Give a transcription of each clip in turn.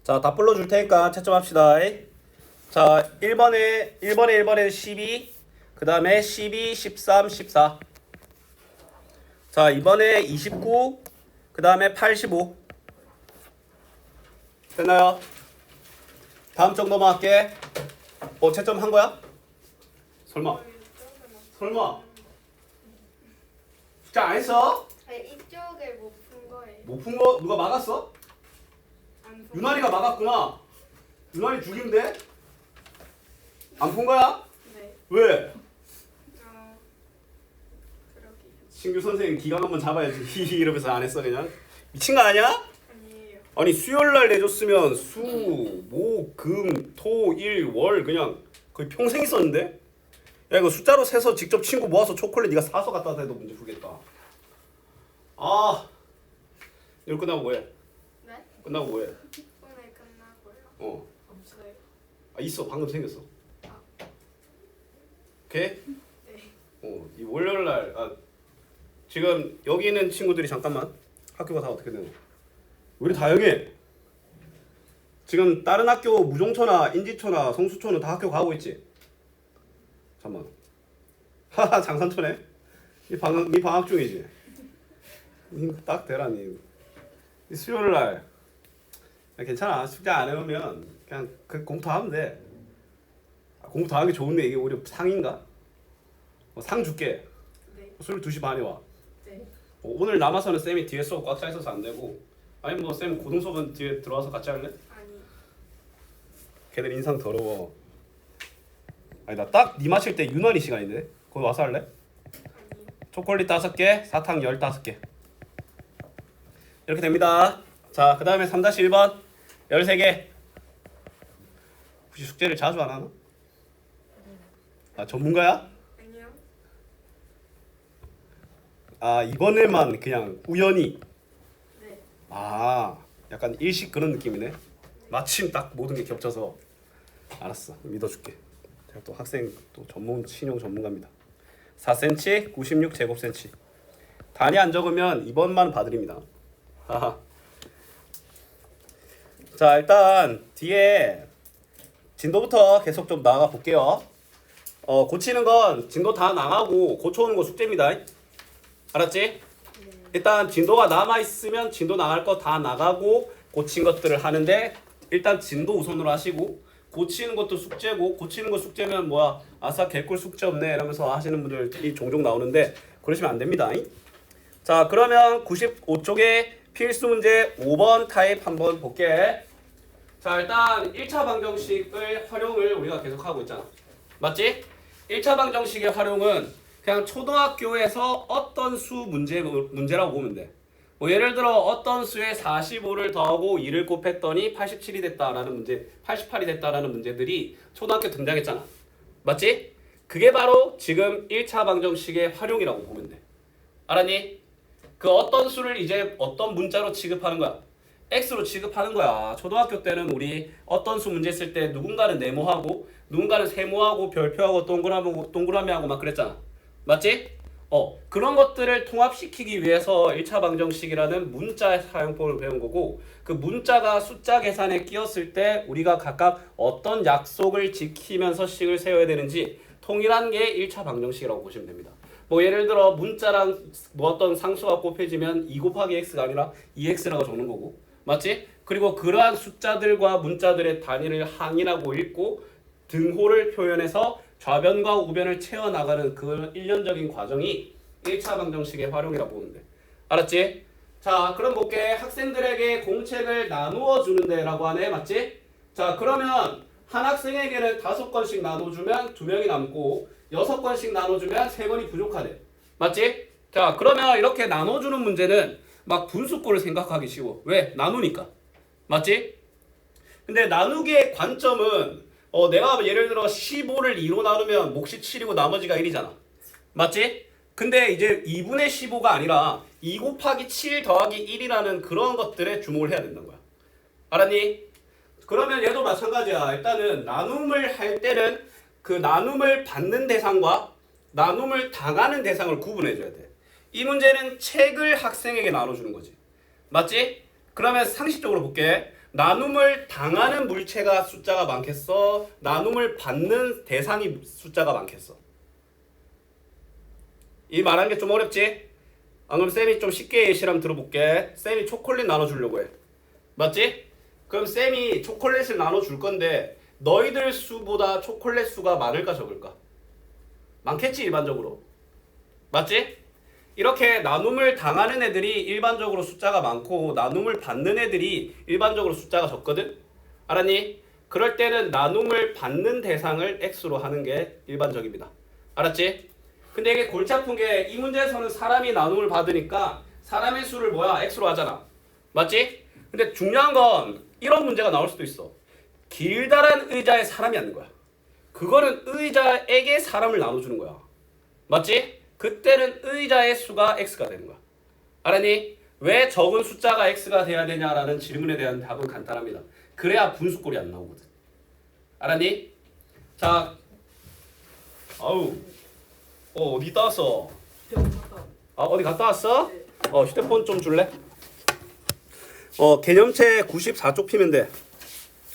자, 다 불러줄 테니까 채점합시다. 자, 1번에 12, 그 다음에 12, 13, 14. 자, 이번에 29, 그 다음에 85. 됐나요? 다음 쪽 넘어갈게. 채점한 거야? 설마? 숙제 안 했어? 아니 이쪽에 못 푼 거예요. 못 푼 거 누가 막았어? 안 푼 유난이가 막았구나. 유난이 죽이면 돼? 안 푼 거야? 네. 왜? 그러게요. 신규 선생님 기강 한번 잡아야지. 히히 이러면서 안 했어 그냥. 미친 거 아니야? 아니에요. 아니 수요일 날 내줬으면 수, 목, 금, 토, 일, 월 그냥 거의 평생 있었는데? 야 이거 숫자로 세서 직접 친구 모아서 초콜릿 네가 사서 갖다 대도 문제 풀겠다. 아 이거 끝나고 뭐해? 네? 끝나고 뭐해? 오늘 끝나고요. 없어요. 있어 방금 생겼어. 아. 오케이? 네. 이 월요일 날 지금 여기 있는 친구들이 잠깐만 학교가 다 어떻게 되노? 우리 다 여기 지금 다른 학교 무종초나 인지초나 성수초는 다 학교 가고 있지? 잠깐만. 하하 장산초네. 이 방학 중이지. 딱 되라니. 이 수요일 날 괜찮아. 숙제 안 해오면 그냥 그 공부하면 돼. 공부 더 하기 좋은데 이게 오히려 상인가? 상 줄게. 네. 수요일 2시 반에 와. 네. 오늘 남아서는 쌤이 뒤에 수업 꽉 차 있어서 안 되고 아니면 뭐 쌤 고등 수업은 뒤에 들어와서 같이 할래? 아니. 걔들 인상 더러워. 아니 나 딱 니 마실 때 윤환이 시간인데 거기 와서 할래? 아니. 초콜릿 5개, 사탕 15개 이렇게 됩니다. 자 그 다음에 3-1번 13개. 혹시 숙제를 자주 안 하나? 전문가야? 아니요. 이번에만 그냥 우연히 네. 약간 일식 그런 느낌이네. 마침 딱 모든 게 겹쳐서 알았어 믿어줄게. 제가 또 학생 또 신용 전문가입니다. 4cm 96 제곱cm 단위 안 적으면 이번만 봐드립니다. 하하. 자 일단 뒤에 진도부터 계속 좀 나가 볼게요. 고치는 건 진도 다 나가고 고쳐오는 거 숙제입니다. 알았지? 네. 일단 진도가 남아있으면 진도 나갈 거 다 나가고 고친 것들을 하는데 일단 진도 우선으로 하시고 고치는 것도 숙제고 고치는 거 숙제면 뭐야 아싸 개꿀 숙제 없네 이러면서 하시는 분들이 종종 나오는데 그러시면 안 됩니다. 자 그러면 95쪽에 필수 문제 5번 타입 한번 볼게. 자 일단 1차 방정식을 활용을 우리가 계속 하고 있잖아. 맞지? 1차 방정식의 활용은 그냥 초등학교에서 어떤 수 문제라고 보면 돼. 뭐 예를 들어 어떤 수에 45를 더하고 2를 곱했더니 87이 됐다라는 문제, 88이 됐다라는 문제들이 초등학교 등장했잖아. 맞지? 그게 바로 지금 1차 방정식의 활용이라고 보면 돼. 알았니? 그 어떤 수를 이제 어떤 문자로 취급하는 거야? X로 취급하는 거야. 초등학교 때는 우리 어떤 수 문제 쓸 때 누군가는 네모하고 누군가는 세모하고 별표하고 동그라미하고 막 그랬잖아. 맞지? 그런 것들을 통합시키기 위해서 1차 방정식이라는 문자 사용법을 배운 거고 그 문자가 숫자 계산에 끼었을 때 우리가 각각 어떤 약속을 지키면서 식을 세워야 되는지 통일한 게 1차 방정식이라고 보시면 됩니다. 뭐 예를 들어 문자랑 뭐 어떤 상수가 곱해지면 2 곱하기 x가 아니라 2x라고 적는 거고 맞지? 그리고 그러한 숫자들과 문자들의 단위를 항이라고 읽고 등호를 표현해서 좌변과 우변을 채워나가는 그 일련적인 과정이 1차 방정식의 활용이라고 보면 돼. 알았지? 자 그럼 볼게. 학생들에게 공책을 나누어 주는데 라고 하네. 맞지? 자 그러면 한 학생에게는 5권씩 나눠주면 2명이 남고 6권씩 나눠주면 3권이 부족하대. 맞지? 자 그러면 이렇게 나눠주는 문제는 막 분수꼴을 생각하기 쉬워. 왜? 나누니까. 맞지? 근데 나누기의 관점은 내가 예를 들어 15를 2로 나누면 몫이 7이고 나머지가 1이잖아. 맞지? 근데 이제 2분의 15가 아니라 2 곱하기 7 더하기 1이라는 그런 것들에 주목을 해야 된다는 거야. 알았니? 그러면 얘도 마찬가지야. 일단은 나눔을 할 때는 그 나눔을 받는 대상과 나눔을 당하는 대상을 구분해줘야 돼. 이 문제는 책을 학생에게 나눠주는 거지. 맞지? 그러면 상식적으로 볼게. 나눔을 당하는 물체가 숫자가 많겠어? 나눔을 받는 대상이 숫자가 많겠어? 이 말하는 게 좀 어렵지? 그럼 쌤이 좀 쉽게 예시를 한번 들어볼게. 쌤이 초콜릿 나눠주려고 해. 맞지? 그럼 쌤이 초콜릿을 나눠줄 건데 너희들 수보다 초콜릿 수가 많을까 적을까? 많겠지 일반적으로. 맞지? 이렇게 나눔을 당하는 애들이 일반적으로 숫자가 많고 나눔을 받는 애들이 일반적으로 숫자가 적거든? 알았니? 그럴 때는 나눔을 받는 대상을 X로 하는 게 일반적입니다. 알았지? 근데 이게 골치 아픈 게 이 문제에서는 사람이 나눔을 받으니까 사람의 수를 뭐야? X로 하잖아. 맞지? 근데 중요한 건 이런 문제가 나올 수도 있어. 길다란 의자에 사람이 앉는 거야. 그거는 의자에게 사람을 나눠주는 거야. 맞지? 그때는 의자의 수가 X가 되는 거야. 알았니? 왜 적은 숫자가 X가 돼야 되냐라는 질문에 대한 답은 간단합니다. 그래야 분수꼴이 안 나오거든. 알았니? 자, 아우, 어디 갔다 왔어? 어디 갔다 왔어? 휴대폰 좀 줄래? 개념책 94쪽 피면 돼.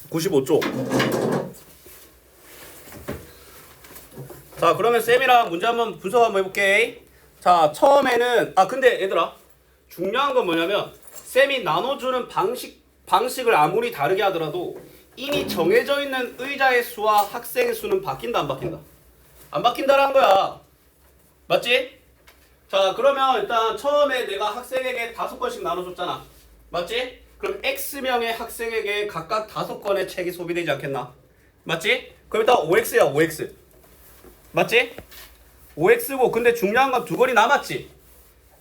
95쪽. 자, 그러면 쌤이랑 문제 한번 분석 한번 해볼게. 자, 처음에는 근데 얘들아 중요한 건 뭐냐면 쌤이 나눠주는 방식을 아무리 다르게 하더라도 이미 정해져 있는 의자의 수와 학생의 수는 바뀐다 안 바뀐다? 안 바뀐다라는 거야. 맞지? 자, 그러면 일단 처음에 내가 학생에게 5건씩 나눠줬잖아. 맞지? 그럼 X명의 학생에게 각각 5건의 책이 소비되지 않겠나? 맞지? 그럼 일단 5X야 5X. 맞지? 5X고 근데 중요한 건 2건이 남았지?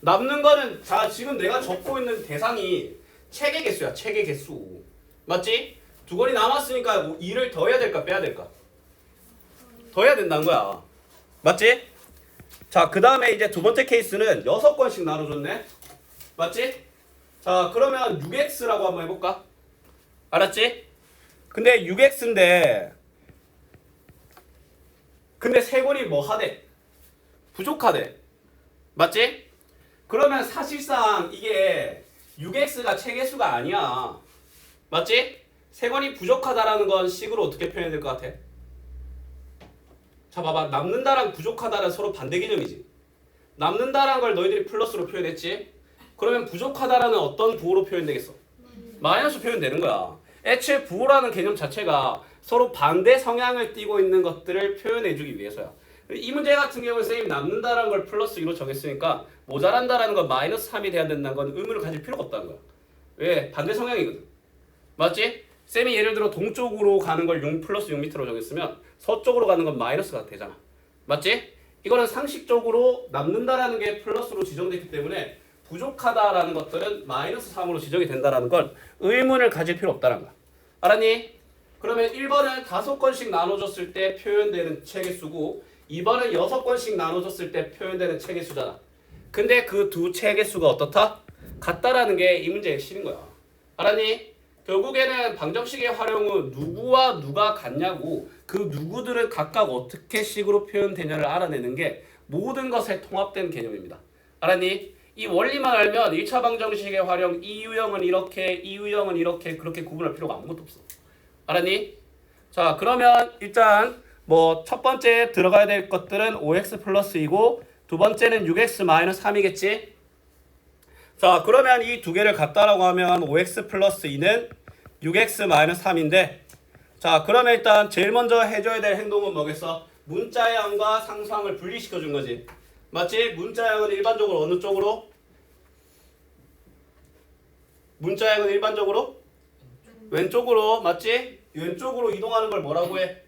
남는 거는 자 지금 내가 적고 있는 대상이 책의 개수야. 책의 개수. 맞지? 2건이 남았으니까 뭐 2를 더해야 될까 빼야 될까? 더해야 된다는 거야. 맞지? 자, 그 다음에 이제 두 번째 케이스는 6건씩 나눠줬네. 맞지? 자, 그러면 6x라고 한번 해볼까? 알았지? 근데 6x인데 근데 세 권이 뭐 하대? 부족하대. 맞지? 그러면 사실상 이게 6x가 책의 수가 아니야. 맞지? 세 권이 부족하다라는 건 식으로 어떻게 표현해야 될 것 같아? 자, 봐봐. 남는다랑 부족하다는 서로 반대 개념이지. 남는다라는 걸 너희들이 플러스로 표현했지? 그러면 부족하다라는 어떤 부호로 표현되겠어? 마이너스 표현되는 거야. 애초에 부호라는 개념 자체가 서로 반대 성향을 띠고 있는 것들을 표현해주기 위해서야. 이 문제 같은 경우는 선생님이 남는다라는 걸 플러스 2로 정했으니까 모자란다라는 건 마이너스 3이 돼야 된다는 건 의무를 가질 필요가 없다는 거야. 왜? 반대 성향이거든. 맞지? 쌤이 예를 들어 동쪽으로 가는 걸 6 플러스 6m로 정했으면 서쪽으로 가는 건 마이너스가 되잖아. 맞지? 이거는 상식적으로 남는다라는 게 플러스로 지정됐기 때문에 부족하다라는 것들은 마이너스 3으로 지정이 된다라는 건 의문을 가질 필요 없다는 거야. 알았니? 그러면 1번은 5건씩 나눠줬을 때 표현되는 책의 수고 2번은 6건씩 나눠줬을 때 표현되는 책의 수잖아. 근데 그 두 책의 수가 어떻다? 같다라는 게 이 문제의 핵심인 거야. 알았니? 결국에는 방정식의 활용은 누구와 누가 같냐고 그 누구들은 각각 어떻게 식으로 표현되냐를 알아내는 게 모든 것에 통합된 개념입니다. 알았니? 이 원리만 알면 1차 방정식의 활용 이 유형은 이렇게 이 유형은 이렇게 그렇게 구분할 필요가 아무것도 없어. 알았니? 자, 그러면 일단 뭐 첫 번째 들어가야 될 것들은 5x 플러스 2고 두 번째는 6x 마이너스 3이겠지? 자, 그러면 이 두 개를 같다라고 하면 5x 플러스 2는 6x 마이너스 3인데 자, 그러면 일단 제일 먼저 해줘야 될 행동은 뭐겠어? 문자양과 상수항을 분리시켜 준 거지. 맞지? 문자양은 일반적으로 어느 쪽으로? 문자양은 일반적으로? 왼쪽으로. 맞지? 왼쪽으로 이동하는 걸 뭐라고 해?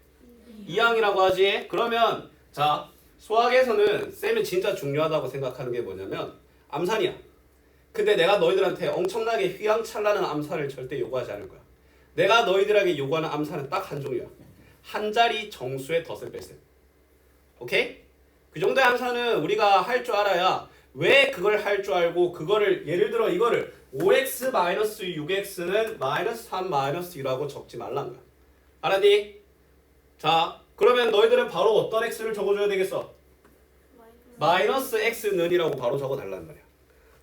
이항이라고 하지. 그러면 자, 수학에서는 쌤이 진짜 중요하다고 생각하는 게 뭐냐면 암산이야. 근데 내가 너희들한테 엄청나게 휘황찬란한 암산을 절대 요구하지 않을 거야. 내가 너희들에게 요구하는 암산은 딱 한 종류야. 한 자리 정수의 덧셈 뺄셈. 오케이? 그 정도의 암산은 우리가 할 줄 알아야 왜 그걸 할 줄 알고 그거를 예를 들어 이거를 5x 마이너스 6x는 마이너스 3 마이너스 2라고 적지 말라는 거야. 알았니? 자, 그러면 너희들은 바로 어떤 x를 적어줘야 되겠어? 마이너스 x는이라고 바로 적어달라는 말이야.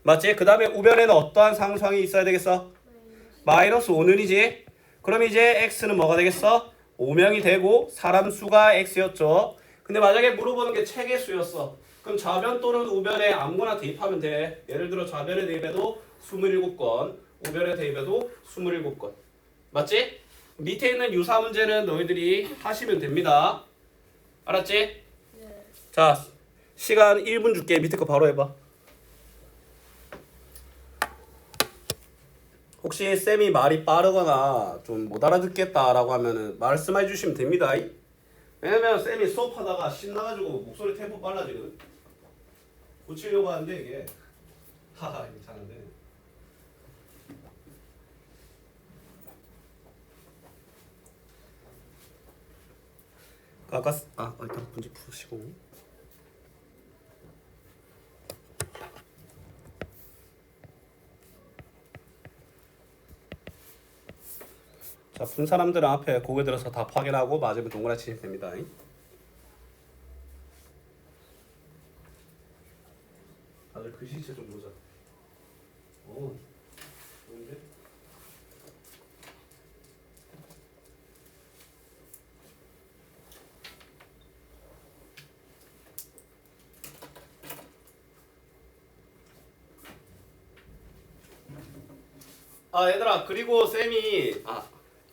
맞지? 그 다음에 우변에는 어떠한 상수항이 있어야 되겠어? 마이너스 5는이지. 그럼 이제 x는 뭐가 되겠어? 5명이 되고 사람 수가 x였죠. 근데 만약에 물어보는 게 체계 수였어. 그럼 좌변 또는 우변에 아무거나 대입하면 돼. 예를 들어 좌변에 대입해도 27건, 우변에 대입해도 27건. 맞지? 밑에 있는 유사 문제는 너희들이 하시면 됩니다. 알았지? 네. 자, 시간 1분 줄게. 밑에 거 바로 해봐. 혹시 쌤이 말이 빠르거나 좀 못 알아듣겠다라고 하면은 말씀해 주시면 됩니다. 왜냐면 쌤이 수업하다가 신나가지고 목소리 템포 빨라지거든. 고치려고 하는데 이게 하하 이게 잘 안 되네. 아까 일단 분지 푸시고. 자, 푼 사람들은 앞에 고개 들어서 다 확인하고 맞으면 동그라미 치시면 됩니다. 다들 글씨체 좀 보자. 오, 좋은데? 얘들아, 그리고 쌤이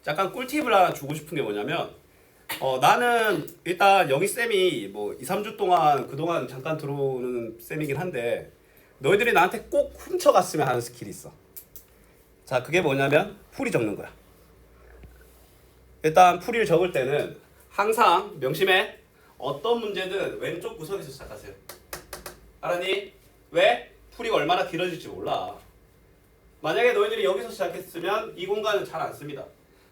잠깐 꿀팁을 하나 주고 싶은 게 뭐냐면 나는 일단 여기 쌤이 뭐 2, 3주 동안 그동안 잠깐 들어오는 쌤이긴 한데 너희들이 나한테 꼭 훔쳐갔으면 하는 스킬이 있어. 자, 그게 뭐냐면 풀이 적는 거야. 일단 풀이를 적을 때는 항상 명심해. 어떤 문제든 왼쪽 구석에서 시작하세요. 알았니? 왜? 풀이가 얼마나 길어질지 몰라. 만약에 너희들이 여기서 시작했으면 이 공간은 잘 안 씁니다.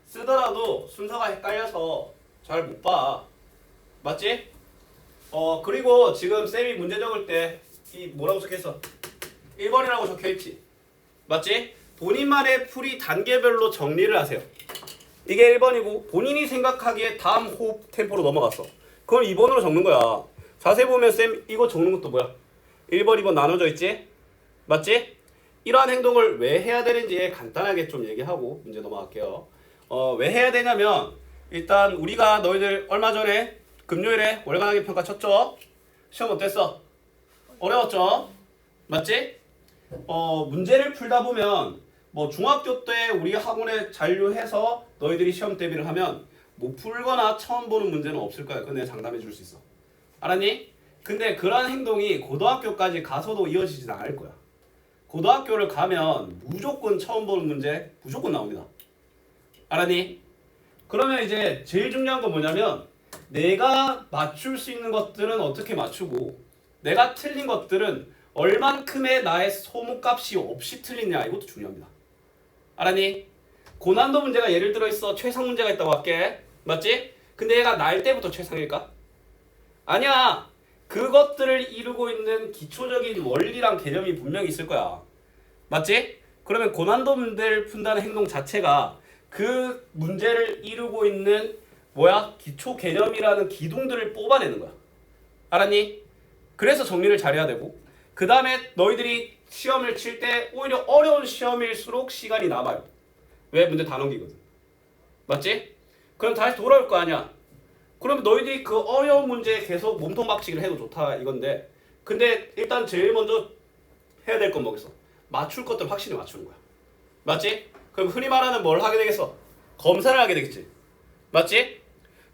쓰더라도 순서가 헷갈려서 잘 못 봐. 맞지? 그리고 지금 쌤이 문제 적을 때 이 뭐라고 적혀있어? 1번이라고 적혀있지. 맞지? 본인만의 풀이 단계별로 정리를 하세요. 이게 1번이고 본인이 생각하기에 다음 호흡 템포로 넘어갔어. 그걸 2번으로 적는 거야. 자세히 보면 쌤 이거 적는 것도 뭐야? 1번, 2번 나눠져 있지? 맞지? 이러한 행동을 왜 해야 되는지 간단하게 좀 얘기하고 문제 넘어갈게요. 왜 해야 되냐면 일단 우리가 너희들 얼마 전에 금요일에 월간학기 평가 쳤죠? 시험 어땠어? 어려웠죠? 맞지? 문제를 풀다 보면 뭐 중학교 때 우리 학원에 잔류해서 너희들이 시험 대비를 하면 못 풀거나 처음 보는 문제는 없을 거야. 그건 내가 장담해 줄 수 있어. 알았니? 근데 그러한 행동이 고등학교까지 가서도 이어지진 않을 거야. 고등학교를 가면 무조건 처음 보는 문제 무조건 나옵니다. 알았니? 그러면 이제 제일 중요한 건 뭐냐면 내가 맞출 수 있는 것들은 어떻게 맞추고 내가 틀린 것들은 얼만큼의 나의 소모값이 없이 틀리냐 이것도 중요합니다. 알았니? 고난도 문제가 예를 들어 있어 최상 문제가 있다고 할게. 맞지? 근데 얘가 날 때부터 최상일까? 아니야. 그것들을 이루고 있는 기초적인 원리랑 개념이 분명히 있을 거야. 맞지? 그러면 고난도 문제를 푼다는 행동 자체가 그 문제를 이루고 있는 기초 개념이라는 기둥들을 뽑아내는 거야. 알았니? 그래서 정리를 잘해야 되고 그 다음에 너희들이 시험을 칠 때 오히려 어려운 시험일수록 시간이 남아요. 왜? 문제 다 넘기거든. 맞지? 그럼 다시 돌아올 거 아니야. 그러면 너희들이 그 어려운 문제에 계속 몸통 박치기를 해도 좋다 이건데 근데 일단 제일 먼저 해야 될 건 뭐겠어? 맞출 것들 확실히 맞추는 거야. 맞지? 그럼 흔히 말하는 뭘 하게 되겠어? 검사를 하게 되겠지. 맞지?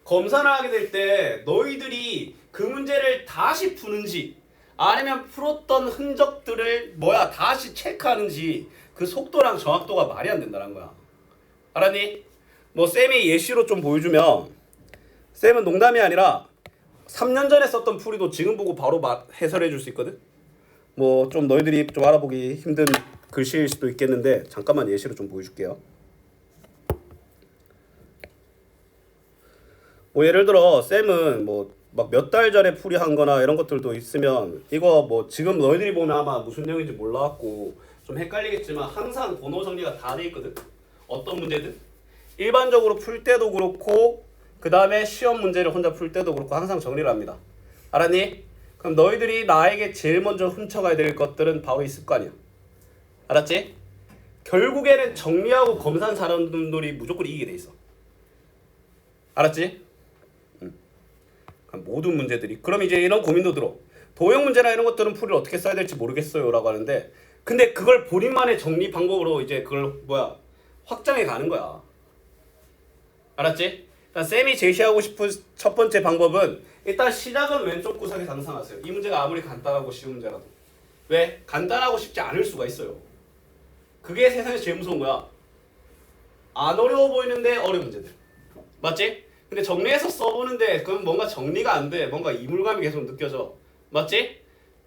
검사를 하게 될 때 너희들이 그 문제를 다시 푸는지 아니면 풀었던 흔적들을 다시 체크하는지 그 속도랑 정확도가 말이 안 된다는 거야. 알았니? 쌤이 예시로 좀 보여주면 쌤은 농담이 아니라 3년 전에 썼던 풀이도 지금 보고 바로 해설해 줄 수 있거든? 좀 너희들이 좀 알아보기 힘든 글씨일 수도 있겠는데 잠깐만 예시로 좀 보여줄게요. 예를 들어 쌤은 몇 달 전에 풀이한 거나 이런 것들도 있으면 이거 지금 너희들이 보면 아마 무슨 내용인지 몰라갖고 좀 헷갈리겠지만 항상 번호 정리가 다 돼 있거든. 어떤 문제든 일반적으로 풀 때도 그렇고 그 다음에 시험 문제를 혼자 풀 때도 그렇고 항상 정리를 합니다. 알았니? 그럼 너희들이 나에게 제일 먼저 훔쳐가야 될 것들은 바로 있을 거 아니야. 알았지? 결국에는 정리하고 검사한 사람들이 무조건 이기게 돼 있어. 알았지? 모든 문제들이. 그럼 이제 이런 고민도 들어. 도형 문제나 이런 것들은 풀이를 어떻게 써야 될지 모르겠어요 라고 하는데, 근데 그걸 본인만의 정리 방법으로 이제 그걸 확장해 가는 거야. 알았지? 일단 쌤이 제시하고 싶은 첫 번째 방법은 일단 시작은 왼쪽 구석에 상상하세요. 이 문제가 아무리 간단하고 쉬운 문제라도. 왜? 간단하고 쉽지 않을 수가 있어요. 그게 세상에서 제일 무서운 거야. 안 어려워 보이는데 어려운 문제들. 맞지? 근데 정리해서 써보는데 그건 뭔가 정리가 안 돼. 뭔가 이물감이 계속 느껴져. 맞지?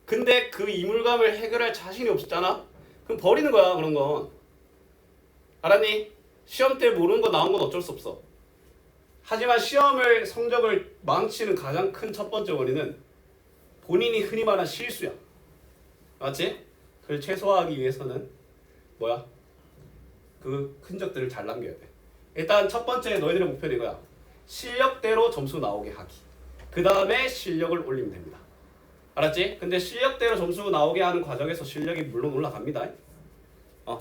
근데 그 이물감을 해결할 자신이 없잖아? 그럼 버리는 거야, 그런 건. 알았니? 시험 때 모르는 거 나온 건 어쩔 수 없어. 하지만 시험을 성적을 망치는 가장 큰 첫 번째 원인은 본인이 흔히 말하는 실수야. 맞지? 그걸 최소화하기 위해서는 그 흔적들을 잘 남겨야 돼. 일단 첫 번째 너희들의 목표는 이거야. 실력대로 점수 나오게 하기. 그 다음에 실력을 올리면 됩니다. 알았지? 근데 실력대로 점수 나오게 하는 과정에서 실력이 물론 올라갑니다.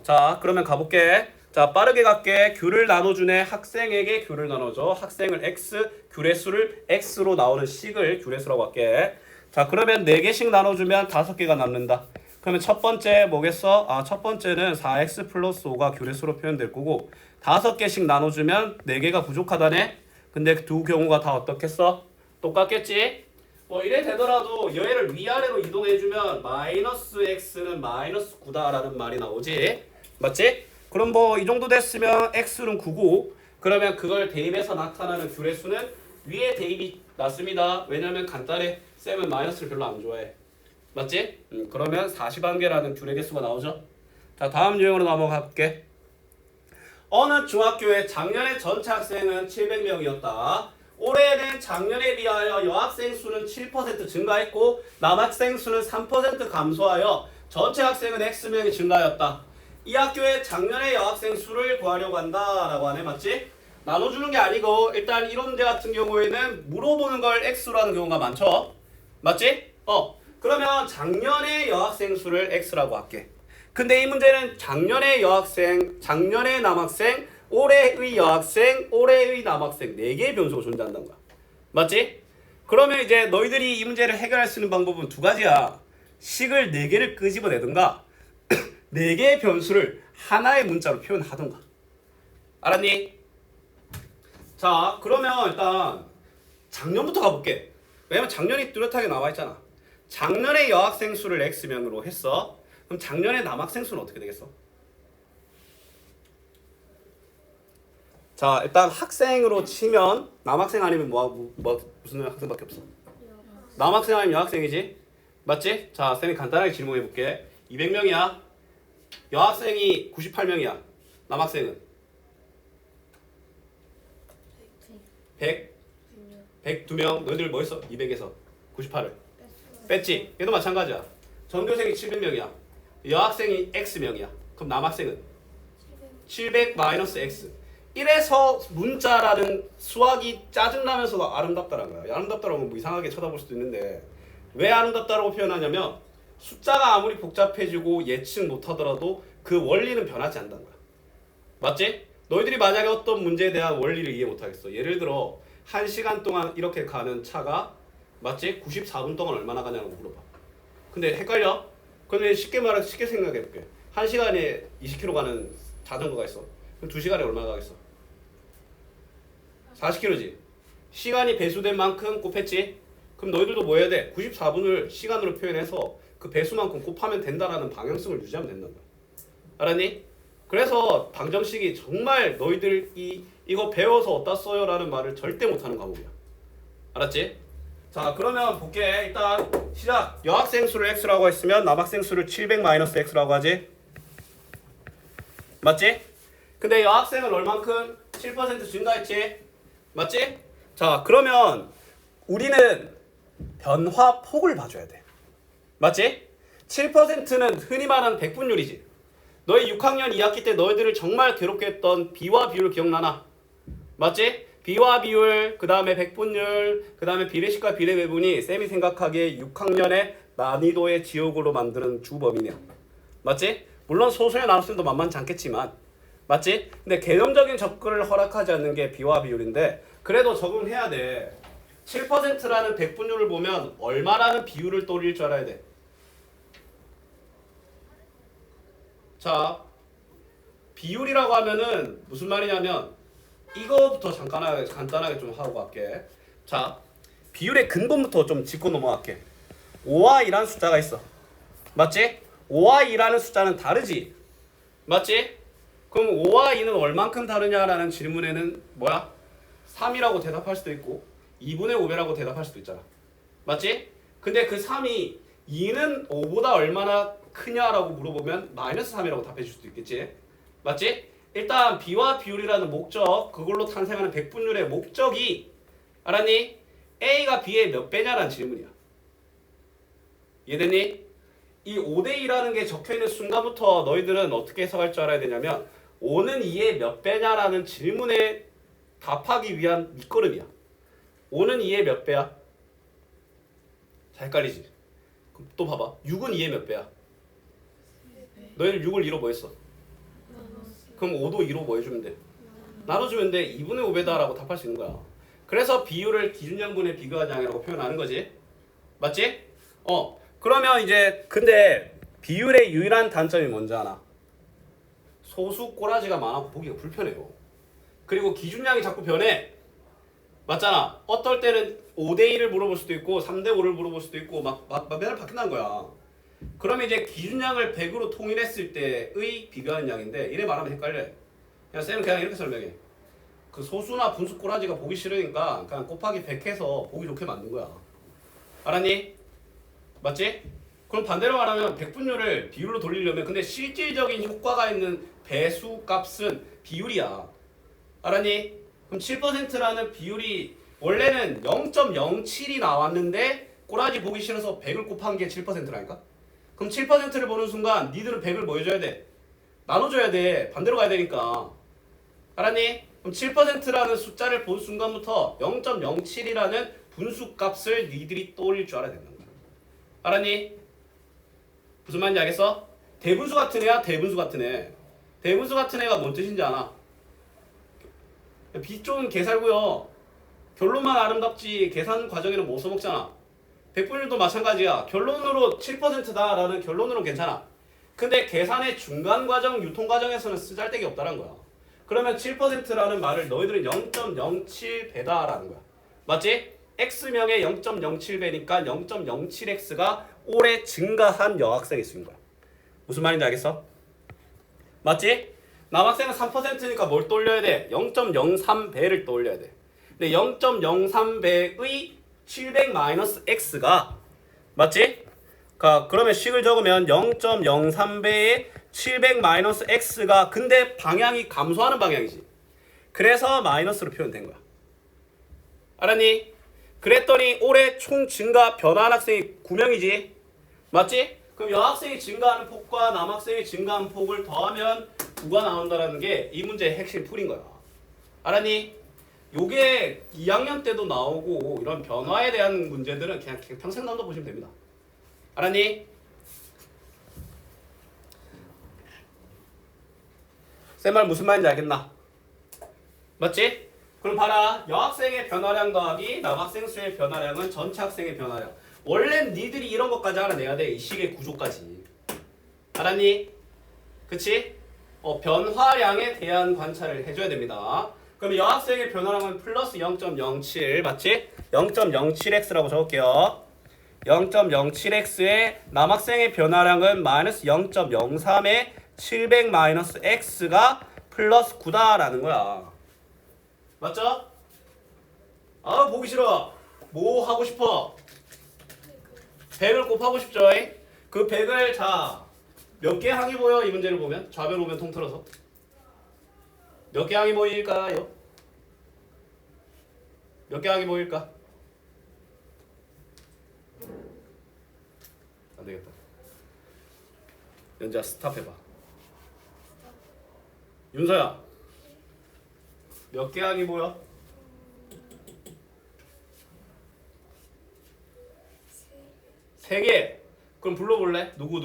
자, 그러면 가볼게. 자, 빠르게 갈게. 귤을 나눠주네. 학생에게 귤을 나눠줘. 학생을 X, 귤의 수를 X로 나오는 식을 귤의 수라고 할게. 자, 그러면 4개씩 나눠주면 5개가 남는다. 그러면 첫 번째 뭐겠어? 첫 번째는 4x 플러스 5가 귤의 수로 표현될 거고, 5개씩 나눠주면 4개가 부족하다네. 근데 두 경우가 다 어떻겠어? 똑같겠지? 이래 되더라도 얘를 위아래로 이동해주면 마이너스 x는 마이너스 9다라는 말이 나오지. 맞지? 그럼 이 정도 됐으면 x는 9고, 그러면 그걸 대입해서 나타나는 귤의 수는 위에 대입이 났습니다. 왜냐면 간단해. 쌤은 마이너스를 별로 안 좋아해. 맞지? 그러면 40한개라는 귤의 개수가 나오죠. 자, 다음 유형으로 넘어가 볼게. 어느 중학교의 작년에 전체 학생은 700명이었다. 올해는 작년에 비하여 여학생 수는 7% 증가했고 남학생 수는 3% 감소하여 전체 학생은 X명이 증가하였다. 이 학교의 작년의 여학생 수를 구하려고 한다라고 하네. 맞지? 나눠주는 게 아니고 일단 이런 문제 같은 경우에는 물어보는 걸 X로 하는 경우가 많죠. 맞지? 그러면 작년의 여학생 수를 X라고 할게. 근데 이 문제는 작년의 여학생, 작년의 남학생, 올해의 여학생, 올해의 남학생 4개의 변수가 존재한다는 거야. 맞지? 그러면 이제 너희들이 이 문제를 해결할 수 있는 방법은 두 가지야. 식을 4개를 끄집어내든가 4개의 변수를 하나의 문자로 표현하든가. 알았니? 자, 그러면 일단 작년부터 가볼게. 왜냐면 작년이 뚜렷하게 나와 있잖아. 작년의 여학생 수를 X명으로 했어. 그럼 작년의 남학생 수는 어떻게 되겠어? 자, 일단 학생으로 치면 남학생 아니면 무슨 학생밖에 없어? 남학생 아니면 여학생이지? 맞지? 자, 쌤이 간단하게 질문해 볼게. 200명이야. 여학생이 98명이야. 남학생은? 102명. 너희들 뭐 했어? 200에서 98을 뺐지? 얘도 마찬가지야. 전교생이 700명이야. 여학생이 X명이야. 그럼 남학생은? 700 마이너스 X. 이래서 문자라는 수학이 짜증나면서도 아름답다라는 거야. 아름답다라고 뭐 이상하게 쳐다볼 수도 있는데 왜 아름답다라고 표현하냐면 숫자가 아무리 복잡해지고 예측 못하더라도 그 원리는 변하지 않는다는 거야. 맞지? 너희들이 만약에 어떤 문제에 대한 원리를 이해 못하겠어. 예를 들어 1시간 동안 이렇게 가는 차가 맞지? 94분 동안 얼마나 가냐고 물어봐. 근데 헷갈려? 그런데 쉽게 생각해볼게. 1시간에 20km 가는 자전거가 있어. 그럼 2시간에 얼마 가겠어? 40km지. 시간이 배수된 만큼 곱했지. 그럼 너희들도 뭐 해야 돼? 94분을 시간으로 표현해서 그 배수만큼 곱하면 된다라는 방향성을 유지하면 된다는 거야. 알았니? 그래서 방정식이 정말 너희들이 이거 배워서 어디다 써요? 라는 말을 절대 못하는 과목이야. 알았지? 자, 그러면 볼게. 일단 시작. 여학생 수를 X라고 했으면 남학생 수를 700 마이너스 X라고 하지? 맞지? 근데 여학생은 얼만큼? 7% 증가했지? 맞지? 자, 그러면 우리는 변화폭을 봐줘야 돼. 맞지? 7%는 흔히 말하는 백분율이지. 너희 6학년 2학기 때 너희들을 정말 괴롭게 했던 비와 비율 기억나나? 맞지? 비와 비율, 그 다음에 백분율, 그 다음에 비례식과 비례배분이 쌤이 생각하기에 6학년의 난이도의 지옥으로 만드는 주범이냐. 맞지? 물론 소수의 나눗셈도 만만치 않겠지만 맞지? 근데 개념적인 접근을 허락하지 않는 게 비와 비율인데 그래도 적응해야 돼. 7%라는 백분율을 보면 얼마라는 비율을 떠올릴 줄 알아야 돼. 자, 비율이라고 하면은 무슨 말이냐면 이거부터 간단하게 좀 하고 갈게. 자, 비율의 근본부터 좀 짚고 넘어갈게. 5와 2라는 숫자가 있어. 맞지? 5와 2라는 숫자는 다르지? 맞지? 그럼 5와 2는 얼만큼 다르냐라는 질문에는 뭐야? 3이라고 대답할 수도 있고 2분의 5배라고 대답할 수도 있잖아. 맞지? 근데 그 3이 2는 5보다 얼마나 크냐라고 물어보면 마이너스 3이라고 답해 줄 수도 있겠지. 맞지? 일단 비와 비율이라는 목적, 그걸로 탄생하는 백분율의 목적이 알았니? A가 B의 몇 배냐라는 질문이야. 이해됐니? 이 5대2라는 게 적혀있는 순간부터 너희들은 어떻게 해석할 줄 알아야 되냐면 5는 2의 몇 배냐라는 질문에 답하기 위한 밑거름이야. 5는 2의 몇 배야? 자, 헷갈리지? 그럼 또 봐봐. 6은 2의 몇 배야? 너희들 6을 2로 뭐 했어? 그럼 5도 2로 뭐 해주면 돼? 나눠주면 돼. 2분의 5배다라고 답할 수 있는 거야. 그래서 비율을 기준양분의 비교한 양이라고 표현하는 거지. 맞지? 그러면 이제 근데 비율의 유일한 단점이 뭔지 아나? 소수 꼬라지가 많아서 보기가 불편해요. 그리고 기준량이 자꾸 변해. 맞잖아. 어떨 때는 5대1을 물어볼 수도 있고 3대5를 물어볼 수도 있고 막 맨날 바뀐다는 거야. 그러면 이제 기준량을 100으로 통일했을 때의 비교하는 양인데 이래 말하면 헷갈려. 그냥 쌤은 그냥 이렇게 설명해. 그 소수나 분수 꼬라지가 보기 싫으니까 그냥 곱하기 100 해서 보기 좋게 만든 거야. 알았니? 맞지? 그럼 반대로 말하면 백분율을 비율로 돌리려면 근데 실질적인 효과가 있는 배수 값은 비율이야. 알았니? 그럼 7%라는 비율이 원래는 0.07이 나왔는데 꼬라지 보기 싫어서 100을 곱한 게 7%라니까? 그럼 7%를 보는 순간 니들은 100을 뭐 해줘야 돼? 나눠줘야 돼. 반대로 가야 되니까. 알았니? 그럼 7%라는 숫자를 본 순간부터 0.07이라는 분수 값을 니들이 떠올릴 줄 알아야 된다는 거야. 알았니? 무슨 말인지 알겠어? 대분수 같은 애야, 대분수 같은 애. 대분수 같은 애가 뭔 뜻인지 아나? 비쪽은 개살고요. 결론만 아름답지 계산 과정에는 못 써먹잖아. 백분율도 마찬가지야. 결론으로 7%다라는 결론으로는 괜찮아. 근데 계산의 중간 과정, 유통 과정에서는 쓰잘데기 없다는 거야. 그러면 7%라는 말을 너희들은 0.07배다라는 거야. 맞지? x명의 0.07배니까 0.07x가 올해 증가한 여학생이 있는 거야. 무슨 말인지 알겠어? 맞지? 남학생은 3%니까 뭘 떠올려야 돼? 0.03배를 떠올려야 돼. 근데 0.03배의 700-x가 맞지? 그러면 식을 적으면 0.03배의 700-x가 근데 방향이 감소하는 방향이지. 그래서 마이너스로 표현된 거야. 알았니? 그랬더니 올해 총 증가 변화한 학생이 9명이지. 맞지? 그럼 여학생이 증가하는 폭과 남학생이 증가하는 폭을 더하면 9가 나온다는 게 이 문제의 핵심 풀인 거야. 알았니? 요게 2학년 때도 나오고 이런 변화에 대한 문제들은 그냥 평생 나온다 보시면 됩니다. 알았니? 쌤 말 무슨 말인지 알겠나? 맞지? 그럼 봐라. 여학생의 변화량 더하기 남학생 수의 변화량은 전체 학생의 변화량. 원래는 니들이 이런 것까지 알아내야 돼. 이 식의 구조까지. 알았니? 그치? 변화량에 대한 관찰을 해줘야 됩니다. 그럼 여학생의 변화량은 플러스 0.07 맞지? 0.07x라고 적을게요. 0.07x에 남학생의 변화량은 마이너스 0.03에 700-x가 플러스 9다라는 거야. 맞죠? 아 보기 싫어. 뭐 하고 싶어? 100을 곱하고 싶죠? 그 100을 자 몇 개 항이 보여? 이 문제를 보면 좌변 우변 통틀어서 몇 개 항이 보일까요? 몇 개 항이 보일까? 안 되겠다. 연지야 스탑해봐. 윤서야 몇 개 항이 보여? 세 개. 그럼 불러볼래? 누구?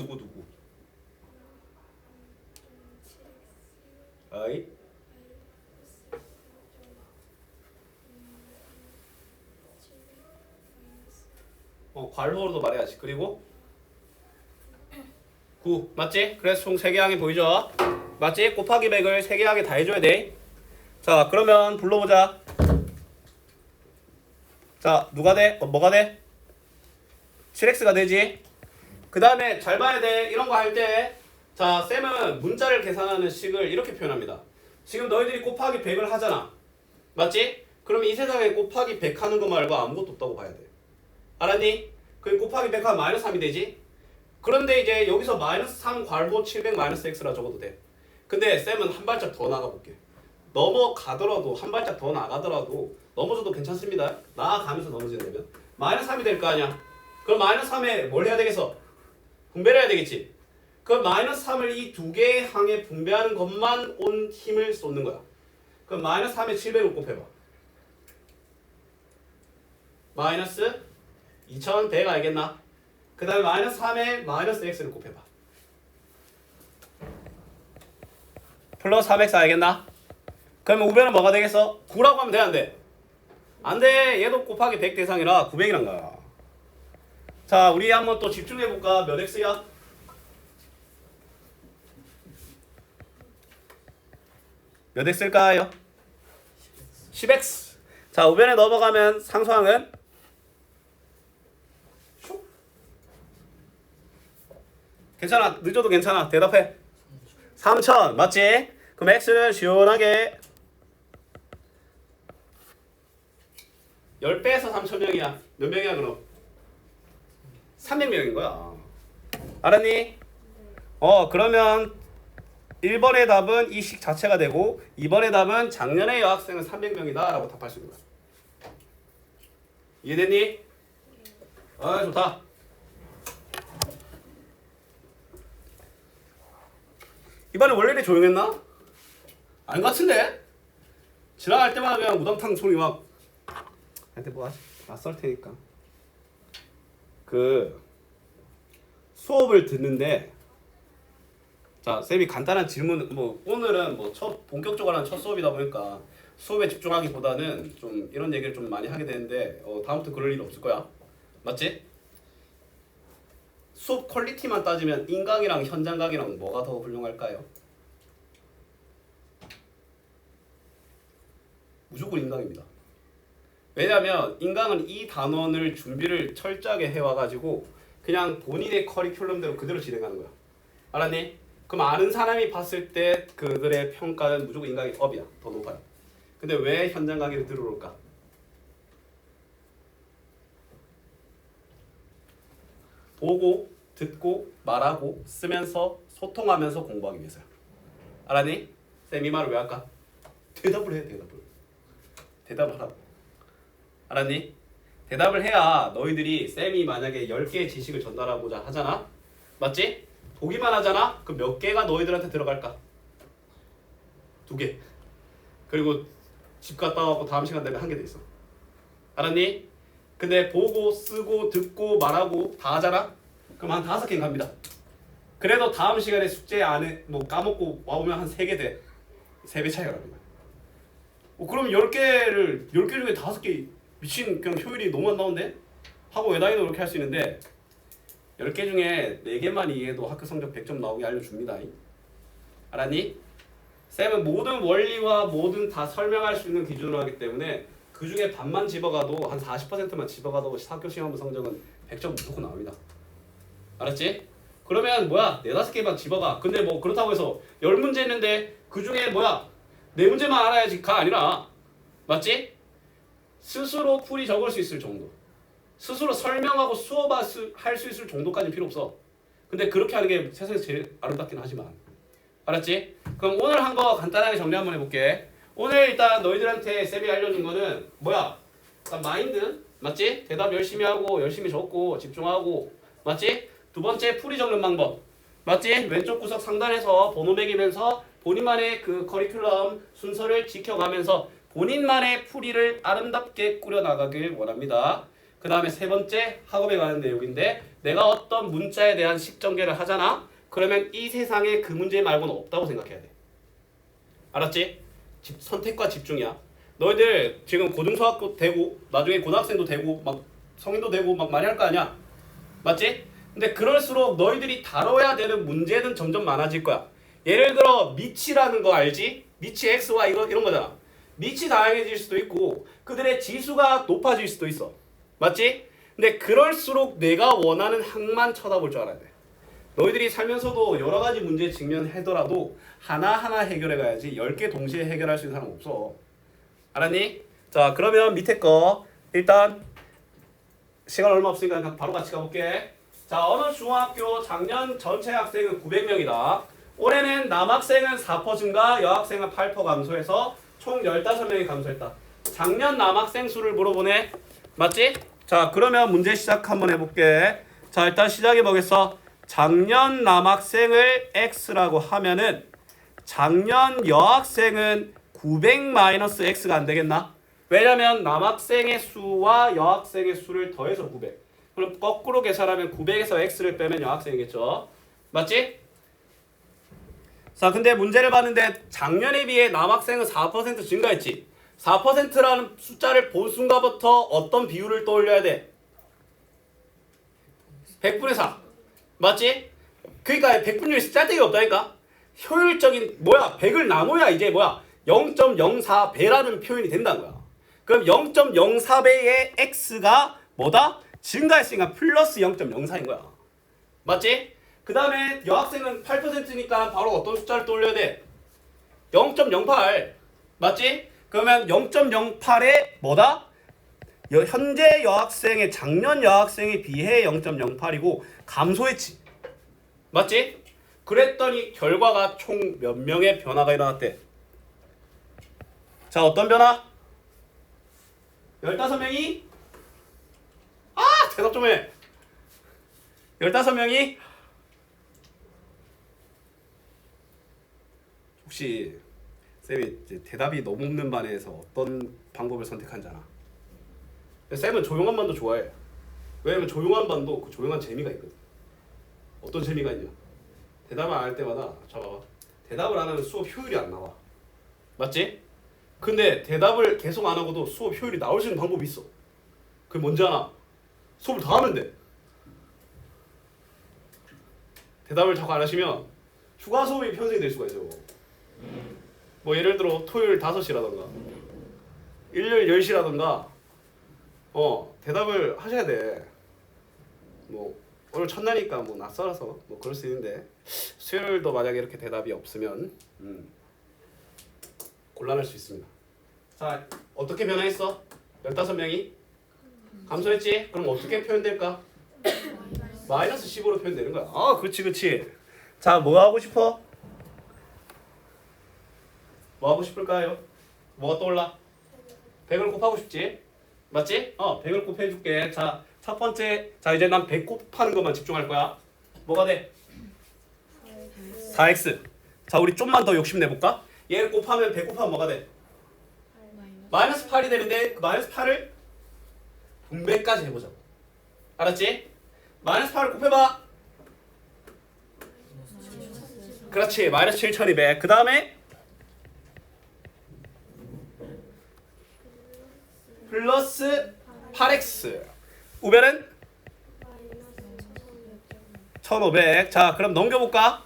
어이? 괄호로도 말해야지. 그리고 9 맞지? 그래서 총 3개 항이 보이죠? 맞지? 곱하기 100을 3개 항에 다 해줘야 돼. 자 그러면 불러보자. 자 누가 돼? 뭐가 돼? 7x가 되지. 그 다음에 잘 봐야 돼. 이런 거 할 때 자 쌤은 문자를 계산하는 식을 이렇게 표현합니다. 지금 너희들이 곱하기 100을 하잖아. 맞지? 그럼 이 세상에 곱하기 100 하는 거 말고 아무것도 없다고 봐야 돼. 알았니? 그 곱하기 100 하면 마이너스 3이 되지? 그런데 이제 여기서 마이너스 3 괄호 700 마이너스 x라 적어도 돼. 근데 쌤은 한 발짝 더 나가볼게. 넘어가더라도 한 발짝 더 나가더라도 넘어져도 괜찮습니다. 나아가면서 넘어지면 마이너스 3이 될 거 아니야. 그럼 마이너스 3에 뭘 해야 되겠어? 분배를 해야 되겠지. 그럼 마이너스 3을 이 두 개의 항에 분배하는 것만 온 힘을 쏟는 거야. 그럼 마이너스 3에 700을 곱해봐. 마이너스 2100 알겠나? 그 다음에 마이너스 3에 마이너스 x를 곱해봐. 플러스 3x 알겠나? 그러면 우변은 뭐가 되겠어? 9라고 하면 돼 안 돼? 안 돼. 얘도 곱하기 100 대상이라 900이란 거야. 자 우리 한번 또 집중해볼까? 몇 x야? 몇 x일까요? 10x. 자 우변에 넘어가면 상수항은 괜찮아. 늦어도 괜찮아. 대답해. 3000 맞지? 그럼 x는 시원하게 10배에서 3000명이야. 몇 명이야 그럼? 300명인 거야. 알았니? 그러면 1번의 답은 이 식 자체가 되고 2번의 답은 작년의 여학생은 300명이다 라고 답할 수 있는 거야. 이해됐니? 좋다. 이번에 원래 이렇게 조용했나? 아닌 것 같은데? 지나갈 때마다 그냥 우당탕 소리 막 한테 뭐 낯설 테니까 그 수업을 듣는데 자 쌤이 간단한 질문 뭐 오늘은 뭐 첫 본격적으로 하는 첫 수업이다 보니까 수업에 집중하기보다는 좀 이런 얘기를 좀 많이 하게 되는데 다음부터 그럴 일 없을 거야. 맞지? 수업 퀄리티만 따지면 인강이랑 현장강이랑 뭐가 더 훌륭할까요? 무조건 인강입니다. 왜냐하면 인강은 이 단원을 준비를 철저하게 해와가지고 그냥 본인의 커리큘럼대로 그대로 진행하는 거야. 알았니? 그럼 아는 사람이 봤을 때 그들의 평가는 무조건 인강이 업이야. 더 높아요. 근데 왜 현장 강의를 들어올까? 보고, 듣고, 말하고, 쓰면서, 소통하면서 공부하기 위해서야. 알았니? 쌤 이 말을 왜 할까? 대답을 해, 대답을 하라고. 알았니? 대답을 해야 너희들이 쌤이 만약에 10개의 지식을 전달하고자 하잖아? 맞지? 보기만 하잖아? 그럼 몇 개가 너희들한테 들어갈까? 2개. 그리고 집 갔다 와서 다음 시간 되면 1개 돼 있어. 알았니? 근데 보고, 쓰고, 듣고, 말하고 다 하잖아? 그럼 한 5개는 갑니다. 그래도 다음 시간에 숙제 안에 뭐 까먹고 와오면 한 3개 돼. 3배 차이가 납니다. 그럼 10개 중에 5개 미친 그냥 효율이 너무 안 나오는데? 하고 외다이도 그렇게 할 수 있는데 10개 중에 4개만 이해해도 학교 성적 100점 나오게 알려줍니다. 알았니? 쌤은 모든 원리와 모든 다 설명할 수 있는 기준으로 하기 때문에 그 중에 반만 집어가도 한 40%만 집어가도 학교 시험 성적은 100점 무조건 나옵니다. 알았지? 그러면 뭐야 4-5개만 집어가. 근데 뭐 그렇다고 해서 10문제 있는데 그 중에 뭐야 4문제만 알아야지가 아니라 맞지? 스스로 풀이 적을 수 있을 정도, 스스로 설명하고 수업할 수 있을 정도까지는 필요 없어. 근데 그렇게 하는 게 세상에서 제일 아름답긴 하지만. 알았지? 그럼 오늘 한 거 간단하게 정리 한번 해볼게. 오늘 일단 너희들한테 쌤이 알려준 거는 뭐야? 일단 마인드 맞지? 대답 열심히 하고 열심히 적고 집중하고 맞지? 두 번째 풀이 적는 방법 맞지? 왼쪽 구석 상단에서 번호 매기면서 본인만의 그 커리큘럼 순서를 지켜가면서 본인만의 풀이를 아름답게 꾸려나가길 원합니다. 그 다음에 세 번째 학업에 관한 내용인데 내가 어떤 문자에 대한 식전개를 하잖아? 그러면 이 세상에 그 문제 말고는 없다고 생각해야 돼. 알았지? 선택과 집중이야. 너희들 지금 고등수학도 되고 나중에 고등학생도 되고 막 성인도 되고 막 많이 할 거 아니야. 맞지? 근데 그럴수록 너희들이 다뤄야 되는 문제는 점점 많아질 거야. 예를 들어 미치라는 거 알지? 미치 x, y 이런 거잖아. 미치 다양해질 수도 있고 그들의 지수가 높아질 수도 있어. 맞지? 근데 그럴수록 내가 원하는 항만 쳐다볼 줄 알아야 돼. 너희들이 살면서도 여러 가지 문제에 직면하더라도 하나하나 해결해 가야지 10개 동시에 해결할 수 있는 사람 없어. 알았니? 자, 그러면 밑에 거 일단 시간 얼마 없으니까 그냥 바로 같이 가볼게. 자, 어느 중학교 작년 전체 학생은 900명이다. 올해는 남학생은 4% 증가, 여학생은 8% 감소해서 총 15명이 감소했다. 작년 남학생 수를 물어보네. 맞지? 자, 그러면 문제 시작 한번 해볼게. 자, 일단 시작해 보겠어. 작년 남학생을 x라고 하면은 작년 여학생은 900-x가 안 되겠나? 왜냐면 남학생의 수와 여학생의 수를 더해서 900. 그럼 거꾸로 계산하면 900에서 x를 빼면 여학생이겠죠. 맞지? 자, 근데 문제를 봤는데 작년에 비해 남학생은 4% 증가했지. 4%라는 숫자를 본 순간부터 어떤 비율을 떠올려야 돼? 100분의 4. 맞지? 그러니까 100분율이 짤데기가 없다니까? 효율적인 100을 나눠야 이제 0.04배라는 표현이 된다는 거야. 그럼 0.04배의 x가 뭐다? 증가했으니까 플러스 0.04인 거야. 맞지? 그 다음에 여학생은 8%니까 바로 어떤 숫자를 떠올려야 돼? 0.08. 맞지? 그러면 0.08에 뭐다? 현재 여학생의 작년 여학생에 비해 0.08이고 감소했지. 맞지? 그랬더니 결과가 총 몇 명의 변화가 일어났대? 자, 어떤 변화? 15명이 대답 좀 해. 15명이 혹시 쌤이 이제 대답이 너무 없는 반에서 어떤 방법을 선택한지 알아? 쌤은 조용한 반도 좋아해. 왜냐면 조용한 반도 그 조용한 재미가 있거든. 어떤 재미가 있냐? 대답을 안 할 때마다 자 봐봐. 대답을 안 하면 수업 효율이 안 나와. 맞지? 근데 대답을 계속 안 하고도 수업 효율이 나올 수 있는 방법이 있어. 그게 뭔지 아나? 수업을 다 하면 돼. 대답을 자꾸 안 하시면 추가 수업이 편성이 될 수가 있어요. 뭐 예를 들어 토요일 5시라던가 일요일 10시라던가 대답을 하셔야 돼. 뭐 오늘 첫날이니까 뭐 낯설어서 뭐 그럴 수 있는데 수요일도 만약에 이렇게 대답이 없으면 곤란할 수 있습니다. 자, 어떻게 변화했어? 15명이 감소했지? 그럼 어떻게 표현될까? 마이너스 10으로 표현되는 거야. 아, 그렇지. 자, 뭐 하고 싶어? 뭐 하고 싶을까요? 뭐가 떠올라? 100을 곱하고 싶지? 맞지? 100을 곱해줄게. 자, 첫 번째. 자, 이제 난 100 곱하는 것만 집중할 거야. 뭐가 돼? 4x. 자, 우리 좀만 더 욕심내볼까? 얘를 곱하면 100 곱하면 뭐가 돼? 마이너스 8이 되는데 그 마이너스 8을 분배까지 해보자. 알았지? 마이너스 8을 곱해봐. 그렇지. 마이너스 7200. 그 다음에 플러스 8x. 우변은 1500. 자, 그럼 넘겨볼까?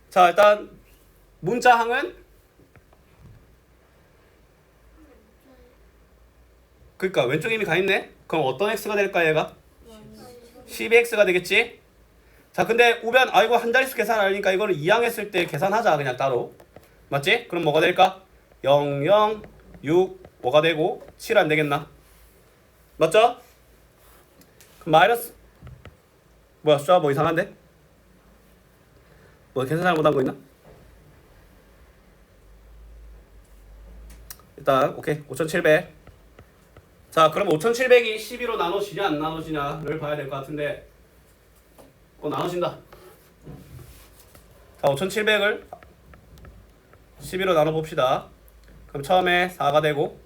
자, 일단 문자항은 그러니까 왼쪽 이미 가 있네. 그럼 어떤 x가 될까 얘가? 12x가 되겠지? 자, 근데 우변 아이고 한 자릿수 계산 아니니까 이거를 이항했을 때 계산하자 그냥 따로. 맞지? 그럼 뭐가 될까? 0, 0, 6 뭐가 되고 7 안 되겠나? 맞죠? 그럼 마이너스 뭐야 숫자 뭐 이상한데? 뭐 계산 잘못한 거 있나? 일단 오케이 5700. 자, 그럼 5700이 12로 나눠지냐 안 나눠지냐를 봐야 될 것 같은데 나눠진다. 자, 5700을 12로 나눠봅시다. 그럼 처음에 4가 되고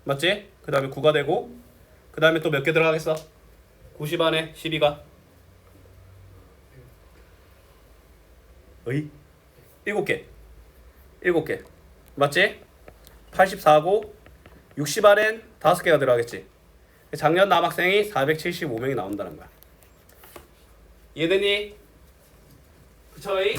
맞지? 그 다음에 9가 되고 그 다음에 또 몇 개 들어가겠어? 90 안에 12가 어이? 7개 7개 맞지? 84고 60안엔 5개가 들어가겠지. 작년 남학생이 475명이 나온다는 거야. 이해되니? 그쳐이?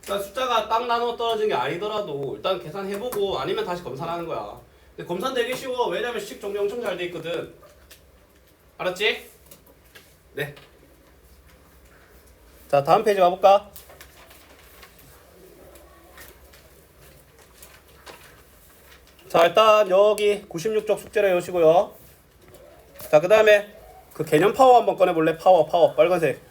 일단 숫자가 딱 나눠 떨어진 게 아니더라도 일단 계산해보고 아니면 다시 검사하는 거야. 근데 검사는 되게 쉬워. 왜냐면 식 정리 엄청 잘 돼 있거든. 알았지? 네. 자, 다음 페이지 가볼까? 자, 일단 여기 96쪽 숙제를 해오시고요. 자, 그 다음에 그 개념 파워 한번 꺼내볼래? 파워 빨간색.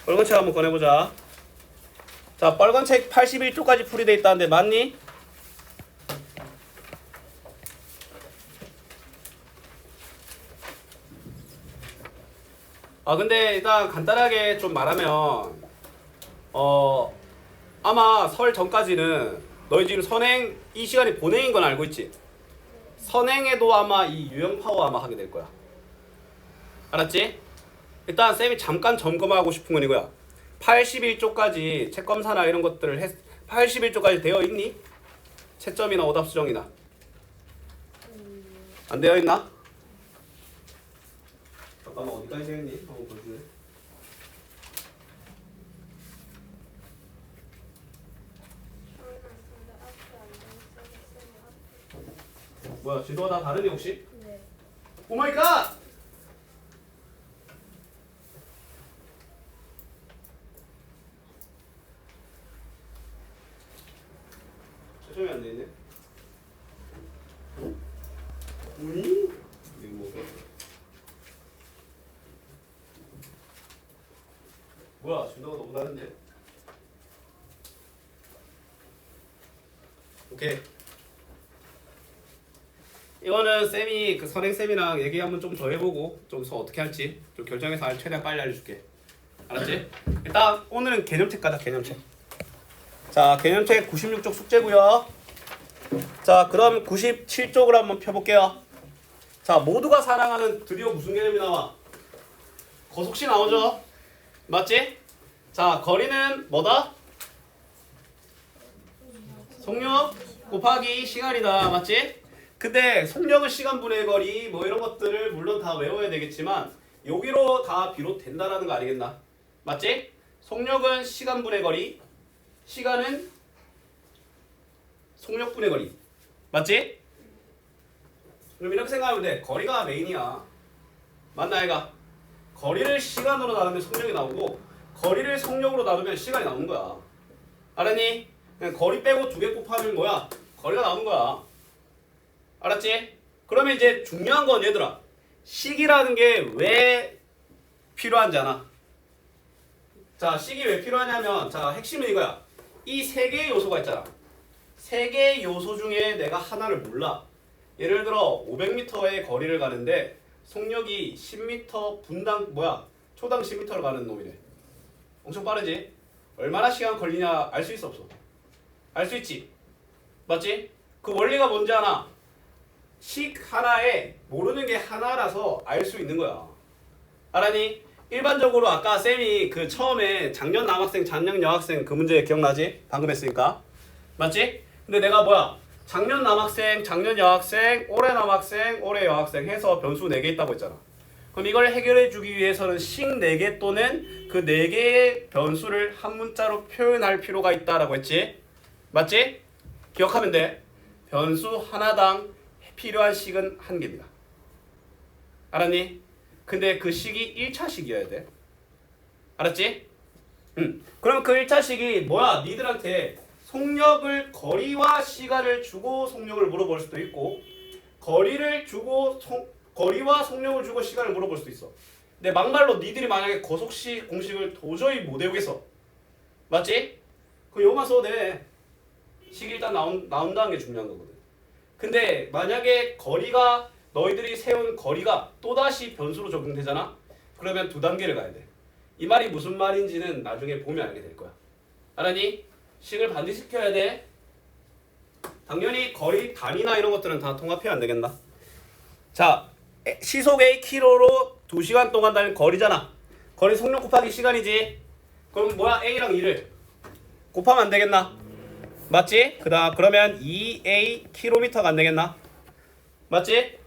빨간 책 한번 꺼내보자. 자, 빨간 책 81쪽까지 풀이돼 있다는데 맞니? 근데 일단 간단하게 좀 말하면 아마 설 전까지는 너희 지금 선행 이 시간이 본행인 건 알고 있지? 선행에도 아마 이 유형 파워 아마 하게 될 거야. 알았지? 일단 쌤이 잠깐 점검하고 싶은 건 이거야. 81쪽까지 책 검사나 이런 것들을 81쪽까지 되어 있니? 채점이나 오답 수정이나 안 되어 있나? 잠깐만 어디까지 되어 있니? 한번 보여줄래? 뭐야, 진도가 다 다르니 혹시? 네. 오 마이 갓! 채점이 안 되네. 뭐니? 이거 뭐야, 진도가 너무 다른데? 오케이. 이거는 쌤이 그 선행 쌤이랑 얘기 한번 좀 더 해보고 좀 어떻게 할지 좀 결정해서 최대한 빨리 알려줄게. 알았지? 일단 오늘은 개념책 가자. 개념책. 자, 개념책 96쪽 숙제고요. 자, 그럼 97쪽으로 한번 펴볼게요. 자, 모두가 사랑하는 드디어 무슨 개념이 나와? 거속시 나오죠? 맞지? 자, 거리는 뭐다? 속력 곱하기 시간이다. 맞지? 근데 속력은 시간분의 거리 뭐 이런 것들을 물론 다 외워야 되겠지만 여기로 다 비롯된다라는 거 알겠나? 맞지? 속력은 시간분의 거리, 시간은 속력분의 거리. 맞지? 그럼 이렇게 생각하면 돼. 거리가 메인이야. 맞나 얘가? 거리를 시간으로 나누면 속력이 나오고 거리를 속력으로 나누면 시간이 나오는 거야. 알았니? 그냥 거리 빼고 2개 곱하면 뭐야? 거리가 나오는 거야. 알았지? 그러면 이제 중요한 건 얘들아, 식이라는 게 왜 필요한지 아나? 자, 식이 왜 필요하냐면, 자, 핵심은 이거야. 이 3개의 요소가 있잖아. 3개의 요소 중에 내가 하나를 몰라. 예를 들어 500m의 거리를 가는데 속력이 10m 분당 초당 10m를 가는 놈이래. 엄청 빠르지? 얼마나 시간 걸리냐 알 수 있어 없어? 알 수 있지? 맞지? 그 원리가 뭔지 아나? 식 하나에 모르는 게 하나라서 알 수 있는 거야. 알았니? 일반적으로 아까 쌤이 그 처음에 작년 남학생, 작년 여학생 그 문제 기억나지? 방금 했으니까. 맞지? 근데 내가 작년 남학생, 작년 여학생, 올해 남학생, 올해 여학생 해서 변수 4개 있다고 했잖아. 그럼 이걸 해결해 주기 위해서는 식 4개 또는 그 4개의 변수를 한 문자로 표현할 필요가 있다라고 했지? 맞지? 기억하면 돼. 변수 하나당 필요한 식은 1개입니다. 알았니? 근데 그 식이 1차식이어야 돼. 알았지? 그럼 그 1차식이 뭐야? 니들한테 속력을 거리와 시간을 주고 속력을 물어볼 수도 있고 거리를 주고 거리와 속력을 주고 시간을 물어볼 수도 있어. 근데 막말로 니들이 만약에 거속시 공식을 도저히 못 외우겠어. 맞지? 그 요만 써도 돼. 식이 일단 나온다는 게 중요한 거거든. 근데 만약에 거리가 너희들이 세운 거리가 또다시 변수로 적용되잖아? 그러면 2단계를 가야 돼. 이 말이 무슨 말인지는 나중에 보면 알게 될 거야. 알았니? 식을 반드시 시켜야 돼. 당연히 거리 단위나 이런 것들은 다 통합해야 안 되겠나? 자, 시속 8km로 2시간 동안 달린 거리잖아. 거리 속력 곱하기 시간이지. 그럼 뭐야? A랑 2를 곱하면 안 되겠나? 맞지? 그러면 2A 킬로미터가 안 되겠나? 맞지?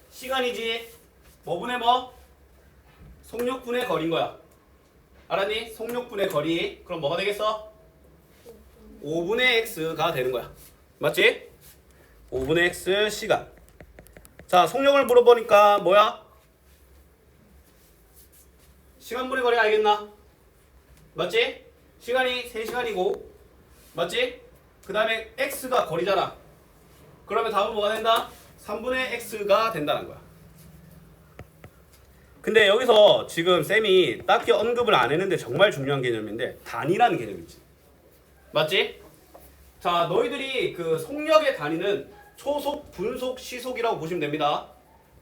시간이지. 뭐분의 뭐? 속력분의 거리인 거야. 알았니? 속력분의 거리. 그럼 뭐가 되겠어? 5분의 x가 되는 거야. 맞지? 5분의 x 시간. 자, 속력을 물어보니까 뭐야? 시간분의 거리 알겠나? 맞지? 시간이 3시간이고 맞지? 그 다음에 x가 거리잖아. 그러면 답은 뭐가 된다? 3분의 x가 된다는 거야. 근데 여기서 지금 쌤이 딱히 언급을 안 했는데 정말 중요한 개념인데 단위라는 개념이지. 맞지? 자, 너희들이 그 속력의 단위는 초속, 분속, 시속이라고 보시면 됩니다.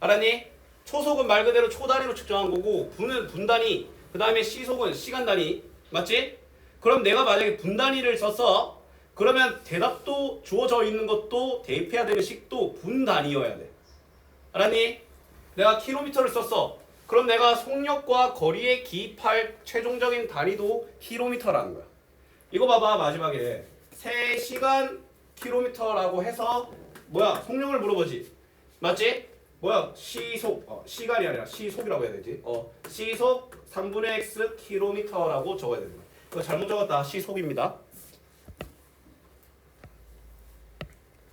알았니? 초속은 말 그대로 초단위로 측정한 거고 분은 분단위, 그 다음에 시속은 시간 단위. 맞지? 그럼 내가 만약에 분단위를 썼어. 그러면 대답도 주어져 있는 것도 대입해야 되는 식도 분단위여야 돼. 알았니? 내가 킬로미터를 썼어. 그럼 내가 속력과 거리에 기입할 최종적인 단위도 킬로미터라는 거야. 이거 봐봐. 마지막에 3시간 킬로미터라고 해서 뭐야? 속력을 물어보지. 맞지? 뭐야? 시속. 시간이 아니라 시속이라고 해야 되지. 시속 3분의 x 킬로미터라고 적어야 되는 거야. 이거 잘못 적었다. 시속입니다.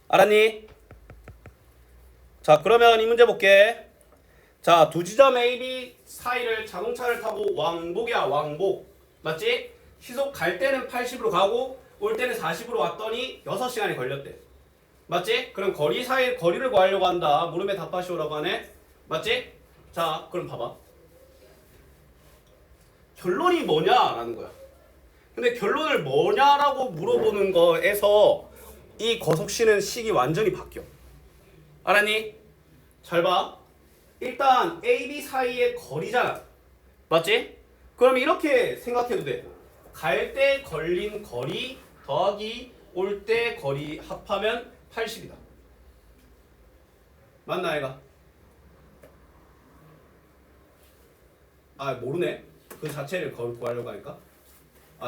알았니? 자, 그러면 이 문제 볼게. 자, 두 지점 A, B 사이를 자동차를 타고 왕복이야. 왕복. 맞지? 시속 갈 때는 80으로 가고 올 때는 40으로 왔더니 6시간이 걸렸대. 맞지? 그럼 거리 사이 거리를 구하려고 한다. 물음에 답하시오라고 하네. 맞지? 자, 그럼 봐봐. 결론이 뭐냐라는 거야. 근데 결론을 뭐냐라고 물어보는 거에서 이 거속시는 식이 완전히 바뀌어. 알았니? 잘 봐. 일단 A, B 사이의 거리잖아. 맞지? 그럼 이렇게 생각해도 돼. 갈 때 걸린 거리 더하기 올 때 거리 합하면 80이다. 맞나 얘가? 모르네. 그 자체를 구하려고 하니까.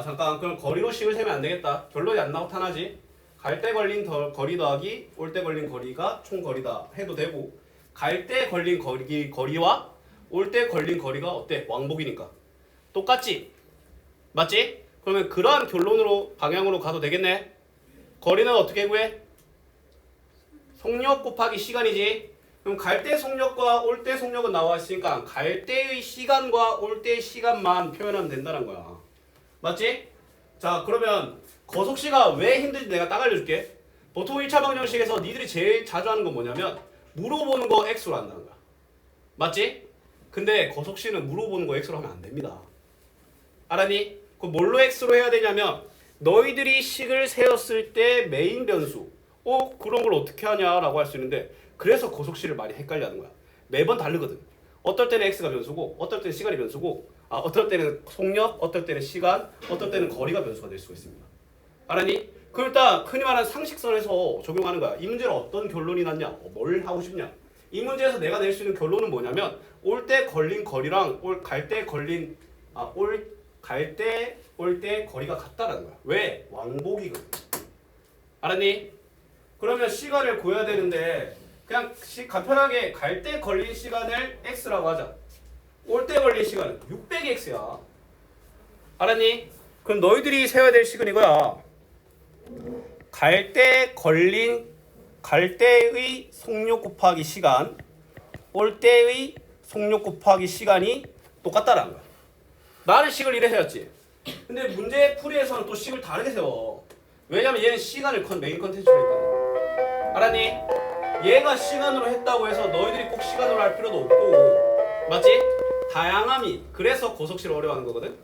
잠깐. 그럼 거리로 식을 세면 안 되겠다. 결론이 안 나타나지. 갈 때 걸린 거리 더하기 올 때 걸린 거리가 총 거리다 해도 되고 갈 때 걸린 거리와 올 때 걸린 거리가 어때? 왕복이니까. 똑같지? 맞지? 그러면 그러한 결론으로 방향으로 가도 되겠네. 거리는 어떻게 구해? 속력 곱하기 시간이지. 그럼 갈 때 속력과 올 때 속력은 나와 있으니까 갈 때의 시간과 올 때의 시간만 표현하면 된다는 거야. 맞지? 자, 그러면 거속시가 왜 힘든지 내가 딱 알려줄게. 보통 1차 방정식에서 니들이 제일 자주 하는 건 뭐냐면 물어보는 거 x로 한다는 거야. 맞지? 근데 거속시는 물어보는 거 x로 하면 안 됩니다. 알았니? 그럼 뭘로 x로 해야 되냐면 너희들이 식을 세웠을 때 메인 변수 그런 걸 어떻게 하냐라고 할 수 있는데 그래서 거속시를 많이 헷갈려 하는 거야. 매번 다르거든. 어떨 때는 x가 변수고 어떨 때는 시간이 변수고 어떨 때는 속력, 어떨 때는 시간, 어떨 때는 거리가 변수가 될 수가 있습니다. 알았니? 그럼 일단 흔히 말하는 상식선에서 적용하는 거야. 이 문제는 어떤 결론이 났냐? 뭘 하고 싶냐? 이 문제에서 내가 낼 수 있는 결론은 뭐냐면 올 때 걸린 거리랑 갈 때 걸린 올 때 거리가 같다라는 거야. 왜? 왕복이거든. 알았니? 그러면 시간을 구해야 되는데 그냥 간편하게 갈 때 걸린 시간을 x라고 하자. 올 때 걸린 시간은 600x야. 알았니? 그럼 너희들이 세워야 될 식은 이거야. 갈 때의 속력 곱하기 시간, 올 때의 속력 곱하기 시간이 똑같다라는 거야. 나는 식을 이래 세웠지. 근데 문제 풀이에서는 또 식을 다르게 세워. 왜냐면 얘는 시간을 메인 컨텐츠로 했다는 거야. 알았니? 얘가 시간으로 했다고 해서 너희들이 꼭 시간으로 할 필요도 없고, 맞지? 다양함이 그래서 고속시를 어려워하는 거거든.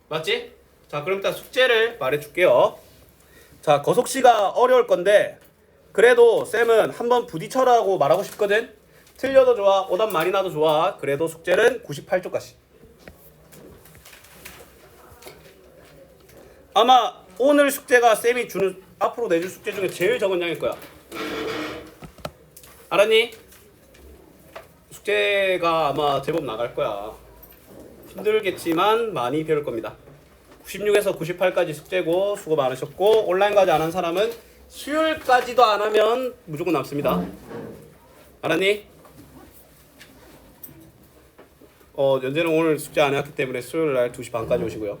맞지? 자, 그럼 일단 숙제를 말해줄게요. 자, 거속시가 어려울 건데 그래도 쌤은 한번 부딪혀라고 말하고 싶거든. 틀려도 좋아, 오답 많이 나도 좋아. 그래도 숙제는 98쪽까지. 아마 오늘 숙제가 쌤이 주는 앞으로 내줄 숙제 중에 제일 적은 양일 거야. 알았니? 숙제가 아마 제법 나갈 거야. 힘들겠지만 많이 배울 겁니다. 96에서 98까지 숙제고 수고 많으셨고 온라인 과제 안 한 사람은 수요일까지도 안 하면 무조건 남습니다. 알았니? 연재는 오늘 숙제 안 해왔기 때문에 수요일 날 2시 반까지 오시고요.